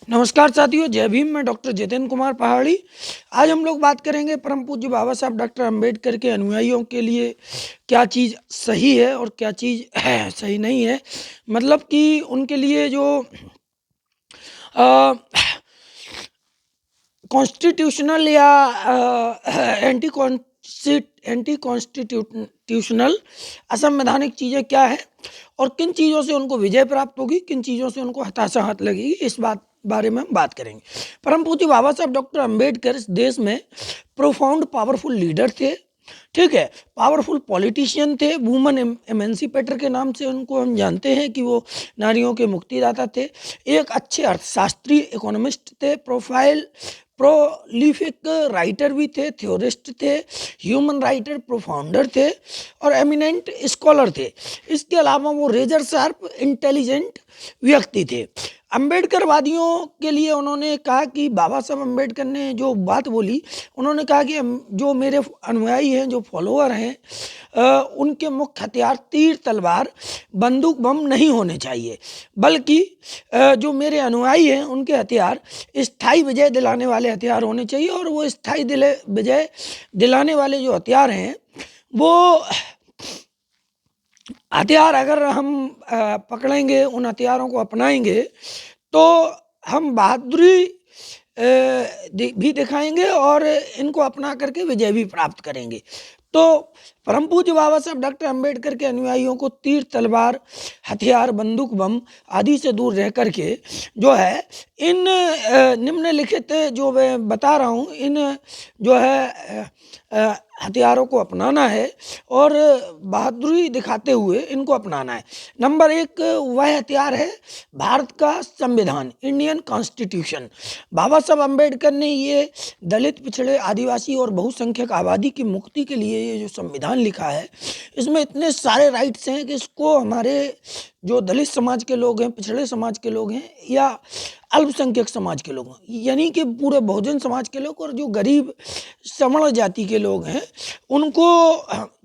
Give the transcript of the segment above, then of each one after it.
नमस्कार साथियों, जय भीम। मैं डॉक्टर जितेंद्र कुमार पहाड़ी। आज हम लोग बात करेंगे परम पूज्य बाबा साहब डॉक्टर अंबेडकर के अनुयायियों के लिए क्या चीज़ सही है और क्या चीज़ सही नहीं है। मतलब कि उनके लिए जो कॉन्स्टिट्यूशनल या एंटी कॉन्स्टिट्यूशनल असंवैधानिक चीज़ें क्या है और किन चीज़ों से उनको विजय प्राप्त होगी, किन चीज़ों से उनको हताशा हाथ लगेगी, इस बारे में हम बात करेंगे। परम पूज्य बाबा साहब डॉक्टर अंबेडकर इस देश में प्रोफाउंड पावरफुल लीडर थे। ठीक है, पावरफुल पॉलिटिशियन थे, वुमन एमेंसिपेटर के नाम से उनको हम जानते हैं कि वो नारियों के मुक्तिदाता थे। एक अच्छे अर्थशास्त्री, इकोनॉमिस्ट थे, प्रोलिफिक राइटर भी थे, थ्योरिस्ट थे, ह्यूमन राइटर प्रोफाउंडर थे और एमिनेंट स्कॉलर थे। इसके अलावा वो रेजर शार्प इंटेलिजेंट व्यक्ति थे। अंबेडकरवादियों के लिए उन्होंने कहा कि बाबा साहब अंबेडकर ने जो बात बोली, उन्होंने कहा कि जो मेरे अनुयायी हैं, जो फॉलोअर हैं, उनके मुख्य हथियार तीर तलवार बंदूक बम नहीं होने चाहिए, बल्कि जो मेरे अनुयायी हैं उनके हथियार स्थायी विजय दिलाने वाले हथियार होने चाहिए। और वो स्थायी विजय दिलाने वाले जो हथियार हैं, वो हथियार अगर हम पकड़ेंगे, उन हथियारों को अपनाएंगे, तो हम बहादुरी भी दिखाएंगे और इनको अपना करके विजय भी प्राप्त करेंगे। तो परम पूज्य बाबा साहब डॉक्टर अंबेडकर के अनुयायियों को तीर तलवार हथियार बंदूक बम आदि से दूर रह करके जो है इन निम्नलिखित जो मैं बता रहा हूँ, इन जो है हथियारों को अपनाना है और बहादुरी दिखाते हुए इनको अपनाना है। नंबर एक वह हथियार है भारत का संविधान, इंडियन कॉन्स्टिट्यूशन। बाबा साहब अंबेडकर ने ये दलित, पिछड़े, आदिवासी और बहुसंख्यक आबादी की मुक्ति के लिए ये जो संविधान लिखा है, इसमें इतने सारे राइट्स हैं कि इसको हमारे जो दलित समाज के लोग हैं, पिछड़े समाज के लोग हैं या अल्पसंख्यक समाज के लोग हैं, यानी कि पूरे बहुजन समाज के लोग और जो गरीब सवर्ण जाति के लोग हैं, उनको,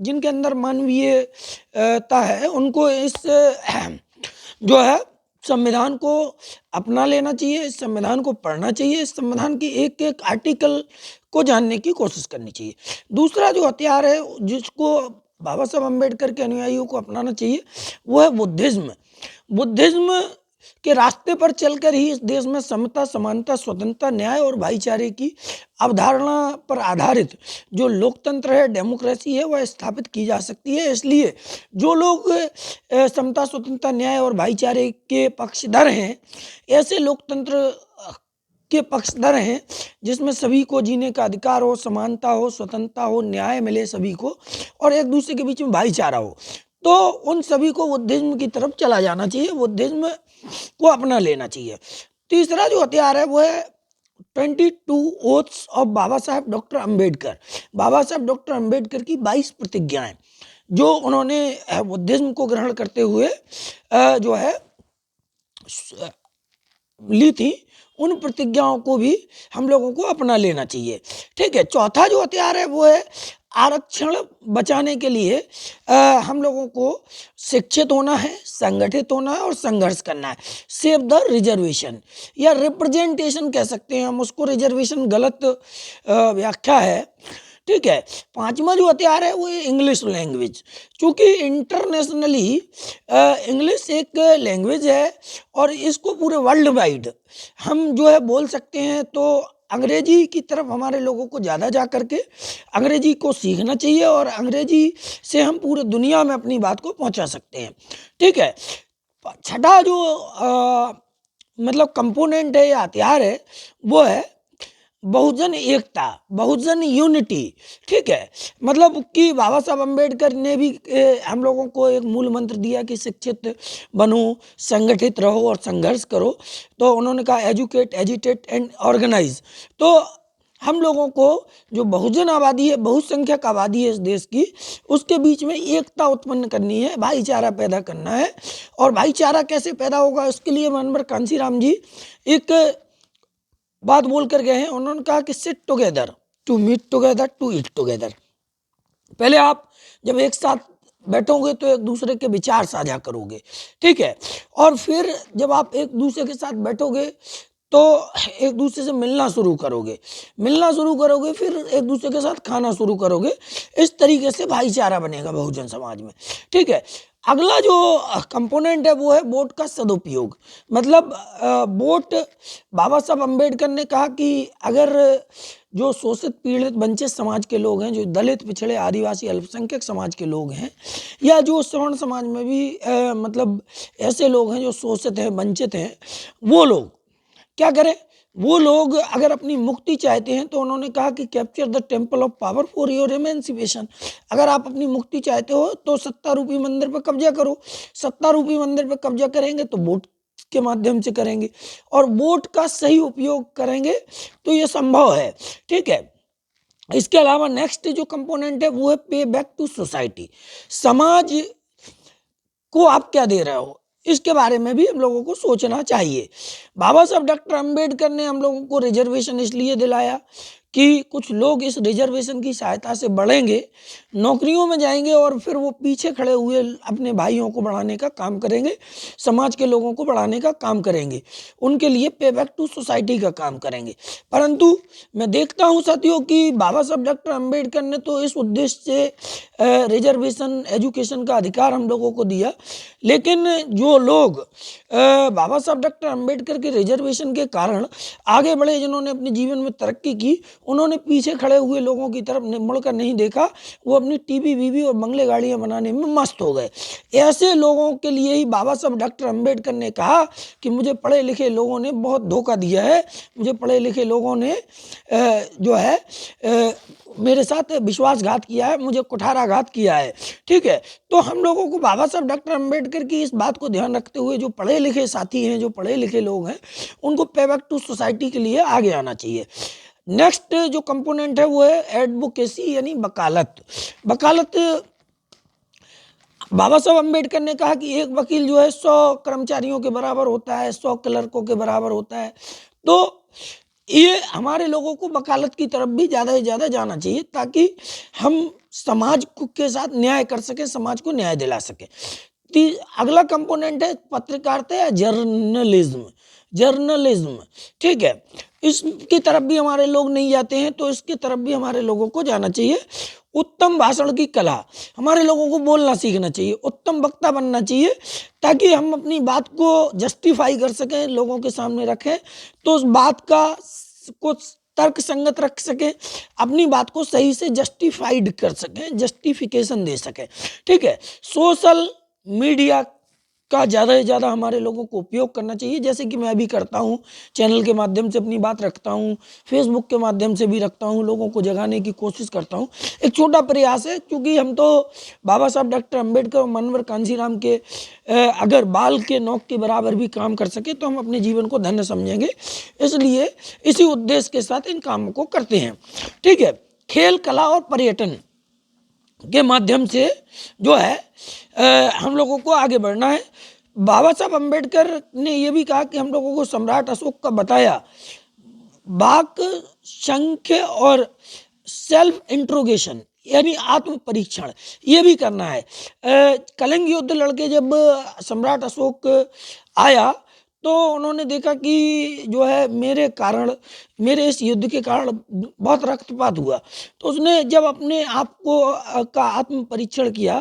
जिनके अंदर मानवीयता है, उनको इस जो है संविधान को अपना लेना चाहिए, इस संविधान को पढ़ना चाहिए, इस संविधान की एक एक आर्टिकल को जानने की कोशिश करनी चाहिए। दूसरा जो हथियार है जिसको बाबा साहब अम्बेडकर के अनुयायियों को अपनाना चाहिए, वो है बुद्धिज्म। बुद्धिज्म के रास्ते पर चलकर ही इस देश में समता, समानता, स्वतंत्रता, न्याय और भाईचारे की अवधारणा पर आधारित जो लोकतंत्र है, डेमोक्रेसी है, वह स्थापित की जा सकती है। इसलिए जो लोग समता, स्वतंत्रता, न्याय और भाईचारे के पक्षधर हैं, ऐसे लोकतंत्र के पक्षधर हैं जिसमें सभी को जीने का अधिकार हो, समानता हो, स्वतंत्रता हो, न्याय मिले सभी को और एक दूसरे के बीच में भाईचारा हो, तो उन सभी को बुद्धिज्म की तरफ चला जाना चाहिए, बुद्धिज्म को अपना लेना चाहिए। तीसरा जो हथियार है वो है 22 ओथ्स ऑफ बाबा साहब डॉक्टर अंबेडकर। बाबा साहब डॉक्टर अंबेडकर की 22 प्रतिज्ञाएं जो उन्होंने बुद्धिज्म को ग्रहण करते हुए जो है ली थी, उन प्रतिज्ञाओं को भी हम लोगों को अपना लेना चाहिए। ठीक है, चौथा जो हथियार है वो है आरक्षण बचाने के लिए हम लोगों को शिक्षित होना है, संगठित होना है और संघर्ष करना है। सेव द रिजर्वेशन या रिप्रेजेंटेशन कह सकते हैं हम उसको, रिजर्वेशन गलत व्याख्या है। ठीक है, पांचवा जो हथियार है वो है इंग्लिश लैंग्वेज। चूँकि इंटरनेशनली इंग्लिश एक लैंग्वेज है और इसको पूरे वर्ल्ड वाइड हम जो है बोल सकते हैं, तो अंग्रेजी की तरफ हमारे लोगों को ज़्यादा जा करके अंग्रेजी को सीखना चाहिए और अंग्रेजी से हम पूरे दुनिया में अपनी बात को पहुंचा सकते हैं। ठीक है, छठा जो मतलब कंपोनेंट है या हथियार है वो है बहुजन एकता, बहुजन यूनिटी। ठीक है, मतलब कि बाबा साहब अम्बेडकर ने भी हम लोगों को एक मूल मंत्र दिया कि शिक्षित बनो, संगठित रहो और संघर्ष करो। तो उन्होंने कहा एजुकेट, एजिटेट एंड ऑर्गेनाइज। तो हम लोगों को जो बहुजन आबादी है, बहुसंख्यक आबादी है इस देश की, उसके बीच में एकता उत्पन्न करनी है, भाईचारा पैदा करना है। और भाईचारा कैसे पैदा होगा, उसके लिए मनवर कांसीराम जी एक बात बोल कर गए हैं। उन्होंने कहा कि sit together to meet together to eat together. पहले आप जब एक साथ बैठोगे तो एक दूसरे के विचार साझा करोगे। ठीक है, और फिर जब आप एक दूसरे के साथ बैठोगे तो एक दूसरे से मिलना शुरू करोगे, फिर एक दूसरे के साथ खाना शुरू करोगे। इस तरीके से भाईचारा बनेगा बहुजन समाज में। ठीक है। अगला जो कंपोनेंट है वो है वोट का सदुपयोग। मतलब वोट, बाबा साहब अम्बेडकर ने कहा कि अगर जो शोषित पीड़ित वंचित समाज के लोग हैं, जो दलित पिछड़े आदिवासी अल्पसंख्यक समाज के लोग हैं, या जो सवर्ण समाज में भी मतलब ऐसे लोग हैं जो शोषित हैं, वंचित हैं, वो लोग क्या करें? वो लोग अगर अपनी मुक्ति चाहते हैं तो उन्होंने कहा कि capture the temple of power for your emancipation. अगर आप अपनी मुक्ति चाहते हो तो सत्तारूपी मंदिर पर कब्जा करो। सत्तारूपी मंदिर पर कब्जा करेंगे तो वोट के माध्यम से करेंगे, और वोट का सही उपयोग करेंगे तो ये संभव है। ठीक है। इसके अलावा नेक्स्ट जो कंपोनेंट है वो है पे बैक टू सोसाइटी। समाज को आप क्या दे रहे हो, इसके बारे में भी हम लोगों को सोचना चाहिए। बाबा साहब डॉक्टर अंबेडकर ने हम लोगों को रिजर्वेशन इसलिए दिलाया कि कुछ लोग इस रिजर्वेशन की सहायता से बढ़ेंगे, नौकरियों में जाएंगे, और फिर वो पीछे खड़े हुए अपने भाइयों को बढ़ाने का काम करेंगे, समाज के लोगों को बढ़ाने का काम करेंगे, उनके लिए पे बैक टू सोसाइटी का काम करेंगे। परंतु मैं देखता हूँ साथियों कि बाबा साहब डॉक्टर अंबेडकर ने तो इस उद्देश्य से रिजर्वेशन एजुकेशन का अधिकार हम लोगों को दिया, लेकिन जो लोग बाबा साहब डॉक्टर अंबेडकर के रिजर्वेशन के कारण आगे बढ़े, जिन्होंने अपने जीवन में तरक्की की, उन्होंने पीछे खड़े हुए लोगों की तरफ मुड़कर नहीं देखा। वो अपनी टीवी वीवी और बंगले गाड़ियां बनाने में मस्त हो गए। ऐसे लोगों के लिए ही बाबा साहब डॉक्टर अंबेडकर ने कहा कि मुझे पढ़े लिखे लोगों ने बहुत धोखा दिया है, मुझे पढ़े लिखे लोगों ने जो है मेरे साथ विश्वासघात किया है, मुझे कुठाराघात किया है। ठीक है। तो हम लोगों को बाबा साहब डॉक्टर अंबेडकर की इस बात को ध्यान रखते हुए जो पढ़े लिखे साथी हैं, जो पढ़े लिखे लोग हैं, उनको पे बैक टू सोसाइटी के लिए आगे आना चाहिए। नेक्स्ट जो कंपोनेंट है वो है एडवोकेसी, यानी वकालत। वकालत, बाबा साहब अंबेडकर ने कहा कि एक वकील जो है 100 कर्मचारियों के बराबर होता है, 100 क्लर्कों के बराबर होता है। तो ये हमारे लोगों को वकालत की तरफ भी ज़्यादा से ज़्यादा जाना चाहिए, ताकि हम समाज के साथ न्याय कर सकें, समाज को न्याय दिला सकें। अगला कंपोनेंट है पत्रकारिता या जर्नलिज्म। जर्नलिज्म, ठीक है, इसकी तरफ भी हमारे लोग नहीं जाते हैं, तो इसकी तरफ भी हमारे लोगों को जाना चाहिए। उत्तम भाषण की कला, हमारे लोगों को बोलना सीखना चाहिए, उत्तम वक्ता बनना चाहिए, ताकि हम अपनी बात को जस्टिफाई कर सकें, लोगों के सामने रखें, तो उस बात का कुछ तर्क संगत रख सकें, अपनी बात को सही से जस्टिफाइड कर सकें, जस्टिफिकेशन दे सकें। ठीक है। सोशल मीडिया का ज़्यादा से ज़्यादा हमारे लोगों को उपयोग करना चाहिए, जैसे कि मैं अभी करता हूँ, चैनल के माध्यम से अपनी बात रखता हूँ, फेसबुक के माध्यम से भी रखता हूँ, लोगों को जगाने की कोशिश करता हूँ। एक छोटा प्रयास है, क्योंकि हम तो बाबा साहब डॉक्टर अंबेडकर और मनोहर कांशीराम के अगर बाल के नोक के बराबर भी काम कर सके तो हम अपने जीवन को धन्य समझेंगे, इसलिए इसी उद्देश्य के साथ इन कामों को करते हैं। ठीक है। खेल, कला और पर्यटन के माध्यम से जो है हम लोगों को आगे बढ़ना है। बाबा साहब अंबेडकर ने यह भी कहा कि हम लोगों को सम्राट अशोक का बताया वाक, संख्य और सेल्फ इंट्रोगेशन, यानी आत्म परीक्षण, ये भी करना है। कलिंग युद्ध लड़के जब सम्राट अशोक आया तो उन्होंने देखा कि जो है मेरे मेरे इस युद्ध के कारण बहुत रक्तपात हुआ, तो उसने जब अपने आप को का आत्म परीक्षण किया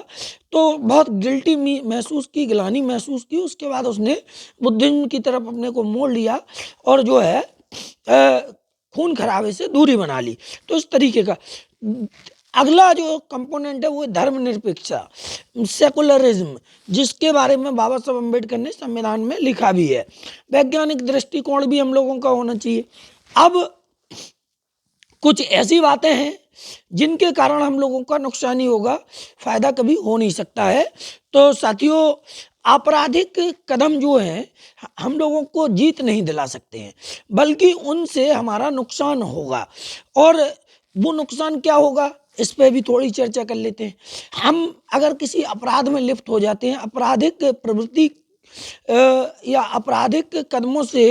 तो बहुत गिल्टी महसूस की, गिलानी महसूस की। उसके बाद उसने बुद्धिज्म की तरफ अपने को मोड़ लिया और जो है खून खराबे से दूरी बना ली। तो इस तरीके का अगला जो कंपोनेंट है वो धर्मनिरपेक्षता, सेकुलरिज्म, जिसके बारे में बाबा साहब अम्बेडकर ने संविधान में लिखा भी है। वैज्ञानिक दृष्टिकोण भी हम लोगों का होना चाहिए। अब कुछ ऐसी बातें हैं जिनके कारण हम लोगों का नुकसान ही होगा, फायदा कभी हो नहीं सकता है। तो साथियों, आपराधिक कदम जो हैं हम लोगों को जीत नहीं दिला सकते हैं, बल्कि उनसे हमारा नुकसान होगा। और वो नुकसान क्या होगा, इस पर भी थोड़ी चर्चा कर लेते हैं। हम अगर किसी अपराध में लिप्त हो जाते हैं, आपराधिक प्रवृत्ति या आपराधिक कदमों से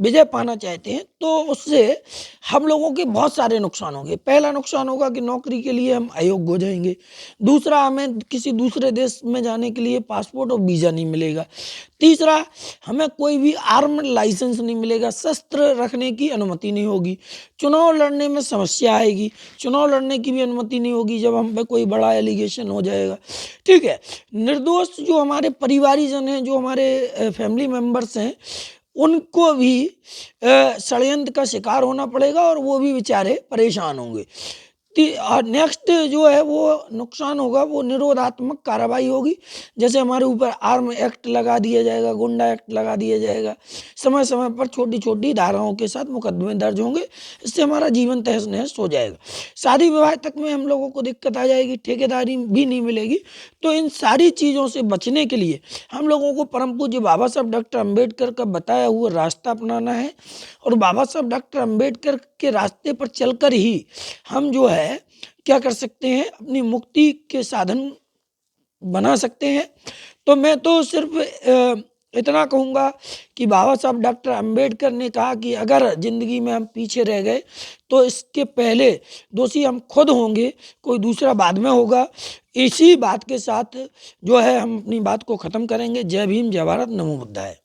विजय पाना चाहते हैं, तो उससे हम लोगों के बहुत सारे नुकसान होंगे। पहला नुकसान होगा कि नौकरी के लिए हम अयोग्य हो जाएंगे। दूसरा, हमें किसी दूसरे देश में जाने के लिए पासपोर्ट और वीज़ा नहीं मिलेगा। तीसरा, हमें कोई भी आर्म लाइसेंस नहीं मिलेगा, शस्त्र रखने की अनुमति नहीं होगी, चुनाव लड़ने में समस्या आएगी, चुनाव लड़ने की भी अनुमति नहीं होगी जब हम पे कोई बड़ा एलिगेशन हो जाएगा। ठीक है, निर्दोष जो हमारे परिवारीजन हैं, जो हमारे फैमिली मेम्बर्स हैं, उनको भी षड्यंत्र का शिकार होना पड़ेगा और वो भी बेचारे परेशान होंगे। और नेक्स्ट जो है वो नुकसान होगा, वो निरोधात्मक कार्रवाई होगी। जैसे हमारे ऊपर आर्म एक्ट लगा दिया जाएगा, गुंडा एक्ट लगा दिया जाएगा, समय समय पर छोटी छोटी धाराओं के साथ मुकदमे दर्ज होंगे। इससे हमारा जीवन तहस नहस हो जाएगा। शादी विवाह तक में हम लोगों को दिक्कत आ जाएगी, ठेकेदारी भी नहीं मिलेगी। तो इन सारी चीज़ों से बचने के लिए हम लोगों को परम पूज्य बाबा साहब डॉक्टर अम्बेडकर का बताया हुआ रास्ता अपनाना है, और बाबा साहब डॉक्टर अम्बेडकर के रास्ते पर चलकर ही हम जो है क्या कर सकते हैं, अपनी मुक्ति के साधन बना सकते हैं। तो मैं तो सिर्फ इतना कहूँगा कि बाबा साहब डॉक्टर अम्बेडकर ने कहा कि अगर ज़िंदगी में हम पीछे रह गए तो इसके पहले दोषी हम खुद होंगे, कोई दूसरा बाद में होगा। इसी बात के साथ जो है हम अपनी बात को ख़त्म करेंगे। जय भीम, जय भारत, नमो बुद्धाय।